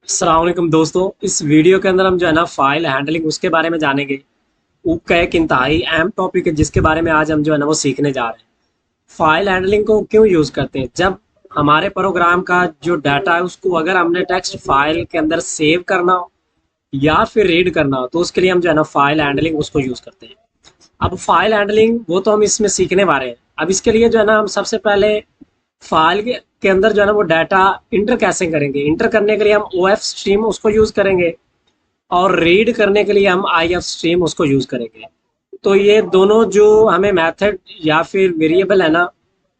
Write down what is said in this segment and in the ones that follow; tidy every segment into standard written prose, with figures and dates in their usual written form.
अस्सलाम वालेकुम दोस्तों। इस वीडियो के अंदर हम जो है ना फाइल हैंडलिंग उसके बारे में जानेंगे। वो का एक इंतहाई अहम टॉपिक है जिसके बारे में आज हम जो है ना वो सीखने जा रहे हैं। फाइल हैंडलिंग को क्यों यूज़ करते हैं? जब हमारे प्रोग्राम का जो डाटा है उसको अगर हमने टेक्स्ट फाइल के अंदर सेव करना हो या फिर रीड करना हो तो उसके लिए हम जो है ना फाइल हैंडलिंग उसको यूज़ करते हैं। अब फाइल हैंडलिंग वो तो हम इसमें सीखने वाले हैं। अब इसके लिए जो है ना हम सबसे पहले फाइल के अंदर जो है ना वो डाटा इंटर कैसे करेंगे। इंटर करने के लिए हम ओ एफ स्ट्रीम उसको यूज़ करेंगे और रीड करने के लिए हम आई एफ स्ट्रीम उसको यूज़ करेंगे। तो ये दोनों जो हमें मेथड या फिर वेरिएबल है ना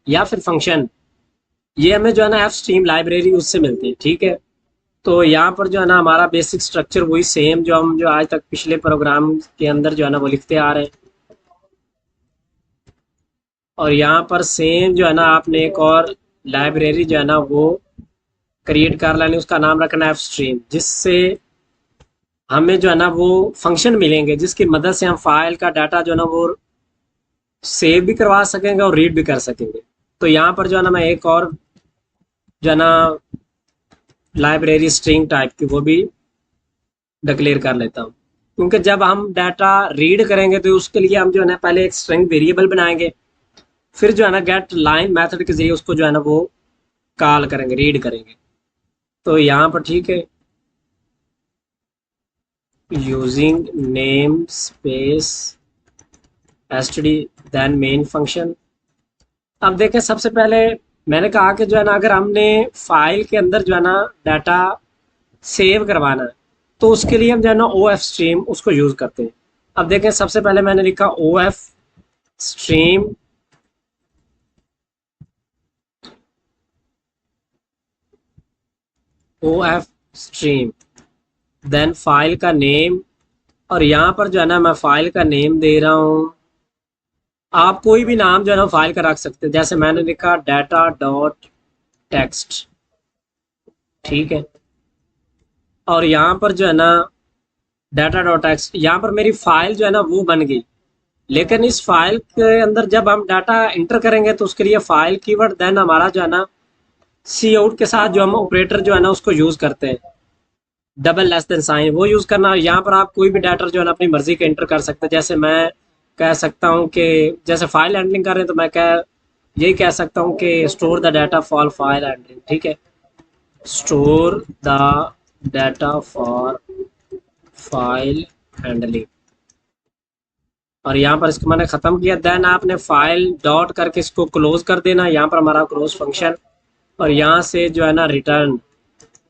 या फिर फंक्शन, ये हमें जो है ना एफ स्ट्रीम लाइब्रेरी उससे मिलती है। ठीक है, तो यहाँ पर जो है ना हमारा बेसिक स्ट्रक्चर वही सेम जो हम जो आज तक पिछले प्रोग्राम के अंदर जो है ना वो लिखते आ रहे हैं। और यहाँ पर सेम जो है ना आपने एक और लाइब्रेरी जो है ना वो क्रिएट कर लेनी, उसका नाम रखना एफ स्ट्रीम, जिससे हमें जो है ना वो फंक्शन मिलेंगे जिसकी मदद से हम फाइल का डाटा जो है ना वो सेव भी करवा सकेंगे और रीड भी कर सकेंगे। तो यहाँ पर जो है ना मैं एक और जो है ना लाइब्रेरी स्ट्रिंग टाइप की वो भी डिक्लेयर कर लेता हूँ, क्योंकि जब हम डाटा रीड करेंगे तो उसके लिए हम जो है ना पहले एक स्ट्रिंग वेरिएबल बनाएंगे, फिर जो है ना गेट लाइन मेथड के जरिए उसको जो है ना वो कॉल करेंगे, रीड करेंगे। तो यहाँ पर ठीक है, using name space STD then main function. अब देखें, सबसे पहले मैंने कहा कि जो है ना अगर हमने फाइल के अंदर जो है ना डाटा सेव करवाना है तो उसके लिए हम जो है ना ओ एफ स्ट्रीम उसको यूज़ करते हैं। अब देखें, सबसे पहले मैंने लिखा O F stream, O F stream, then file का नेम। और यहाँ पर जो है ना मैं फाइल का नेम दे रहा हूँ, आप कोई भी नाम जो है ना फाइल का रख सकते हैं, जैसे मैंने लिखा डाटा डॉट टेक्स्ट। ठीक है, और यहाँ पर जो है ना डाटा डॉट टेक्स्ट, यहाँ पर मेरी फाइल जो है ना वो बन गई। लेकिन इस फाइल के अंदर जब हम डाटा इंटर करेंगे तो उसके लिए फाइल कीवर्ड देन हमारा जो है ना सी आउट के साथ जो हम ऑपरेटर जो है ना उसको यूज़ करते हैं, डबल लेस देन साइन, वो यूज़ करना। यहाँ पर आप कोई भी डाटा जो है ना अपनी मर्जी के इंटर कर सकते हैं। जैसे मैं कह सकता हूँ कि जैसे फाइल हैंडलिंग कर रहे हैं तो मैं यही कह सकता हूँ कि store the data for file handling. ठीक है, store the data for file handling. और यहाँ पर इसको मैंने ख़त्म किया, देन आपने फाइल डॉट करके इसको क्लोज कर देना। यहाँ पर हमारा क्लोज फंक्शन, और यहाँ से जो है ना रिटर्न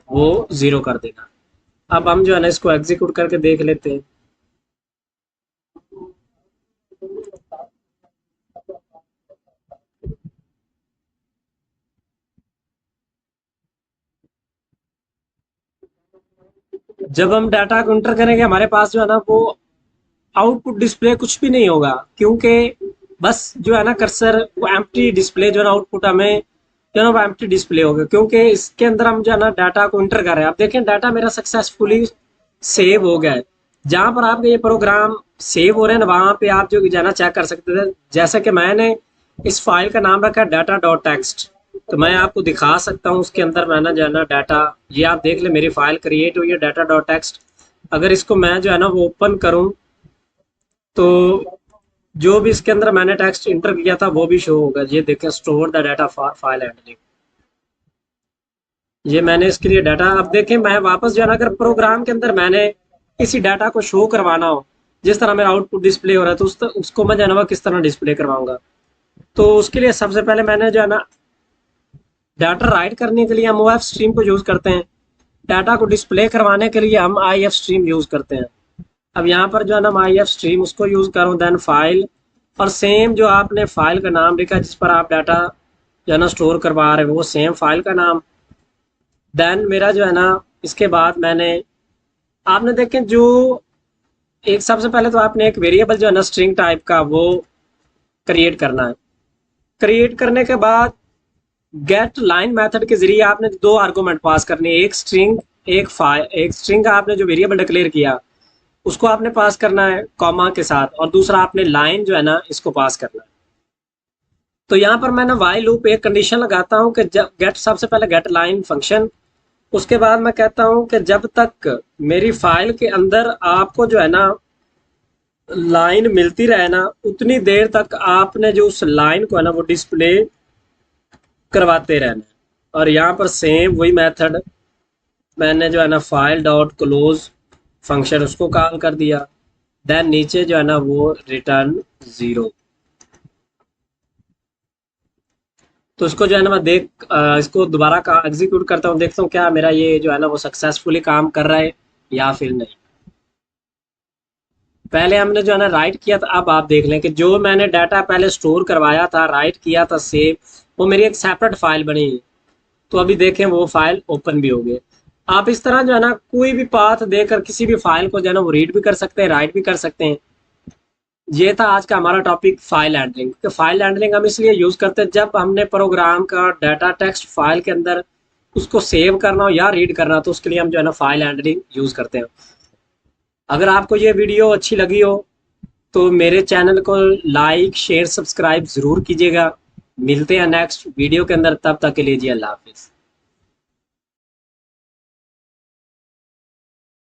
वो ज़ीरो कर देना। अब हम जो है ना इसको एग्जीक्यूट करके देख लेते हैं। जब हम डाटा को इंटर करेंगे हमारे पास जो है ना वो आउटपुट डिस्प्ले कुछ भी नहीं होगा, क्योंकि बस जो है ना कर्सर वो एम्प्टी डिस्प्ले जो है ना आउटपुट हमें जो है ना वो एम्प्टी डिस्प्ले होगा, क्योंकि इसके अंदर हम जो है ना डाटा को इंटर कर रहे हैं। आप देखें डाटा मेरा सक्सेसफुली सेव हो गया है। जहाँ पर आपके ये प्रोग्राम सेव हो रहे हैं ना वहाँ पे आप जो है ना चेक कर सकते थे। जैसे कि मैंने इस फाइल का नाम रखा है डाटा डॉट टेक्स्ट, तो मैं आपको दिखा सकता हूँ उसके अंदर मैंने जो है ना डाटा, ये आप देख ले मेरी फाइल क्रिएट हुई है डाटा डॉट टेक्स्ट। अगर इसको मैं जो है ना वो ओपन करूँ तो जो भी इसके अंदर मैंने टेक्स्ट इंटर किया था वो भी शो होगा। ये देखें, store the data for file handling, ये मैंने इसके लिए डाटा। अब देखें मैं वापस जो है ना अगर प्रोग्राम के अंदर मैंने इसी डाटा को शो करवाना हो, जिस तरह मेरा आउटपुट डिस्प्ले हो रहा है, तो उसको मैं जो है ना वो किस तरह डिस्प्ले करवाऊंगा। तो उसके लिए सबसे पहले मैंने जो है ना डाटा राइट करने के लिए हम ओ एफ स्ट्रीम को यूज़ करते हैं, डाटा को डिस्प्ले करवाने के लिए हम आई एफ स्ट्रीम यूज़ करते हैं। अब यहाँ पर जो है ना मैं आई एफ स्ट्रीम उसको यूज़ करूँ, देन फाइल, और सेम जो आपने फाइल का नाम लिखा जिस पर आप डाटा जो है ना स्टोर करवा रहे हो वो सेम फाइल का नाम। देन मेरा जो है ना इसके बाद मैंने, आपने देखें जो एक सबसे पहले तो आपने एक वेरिएबल जो है ना स्ट्रिंग टाइप का वो क्रिएट करना है। क्रिएट करने के बाद गेट लाइन मेथड के जरिए आपने दो आर्गूमेंट पास करनी है, एक स्ट्रिंग, एक स्ट्रिंग का आपने जो वेरिएबल डिक्लेयर किया उसको आपने पास करना है कॉमा के साथ, और दूसरा आपने लाइन जो है ना इसको पास करना है। तो यहाँ पर मैं ना वाइल लूप एक कंडीशन लगाता हूँ कि जब गेट, सबसे पहले गेट लाइन फंक्शन, उसके बाद मैं कहता हूँ कि जब तक मेरी फाइल के अंदर आपको जो है ना लाइन मिलती रहे ना, उतनी देर तक आपने जो उस लाइन को है ना वो डिस्प्ले करवाते रहना है। और यहाँ पर सेम वही मेथड, मैंने जो है ना फाइल डॉट क्लोज फंक्शन उसको कॉल कर दिया। देन नीचे जो है ना वो रिटर्न 0। तो इसको जो है ना मैं इसको दोबारा का एग्जीक्यूट करता हूँ, देखता हूँ क्या मेरा ये जो है ना वो सक्सेसफुली काम कर रहा है या फिर नहीं। पहले हमने जो है ना राइट किया था, अब आप देख लें कि जो मैंने डाटा पहले स्टोर करवाया था, राइट किया था सेव, वो मेरी एक सेपरेट फाइल बनी। तो अभी देखें वो फाइल ओपन भी हो गई। आप इस तरह जो है ना कोई भी पाथ देकर किसी भी फाइल को जो है ना वो रीड भी कर सकते हैं, राइट भी कर सकते हैं। ये था आज का हमारा टॉपिक फाइल हैंडलिंग। तो फाइल हैंडलिंग हम इसलिए यूज करते हैं जब हमने प्रोग्राम का डाटा टेक्स्ट फाइल के अंदर उसको सेव करना हो या रीड करना हो, तो उसके लिए हम जो है ना फाइल हैंडलिंग यूज करते हैं। अगर आपको ये वीडियो अच्छी लगी हो तो मेरे चैनल को लाइक शेयर सब्सक्राइब जरूर कीजिएगा। मिलते हैं नेक्स्ट वीडियो के अंदर, तब तक के लिए जी अल्लाह हाफिज।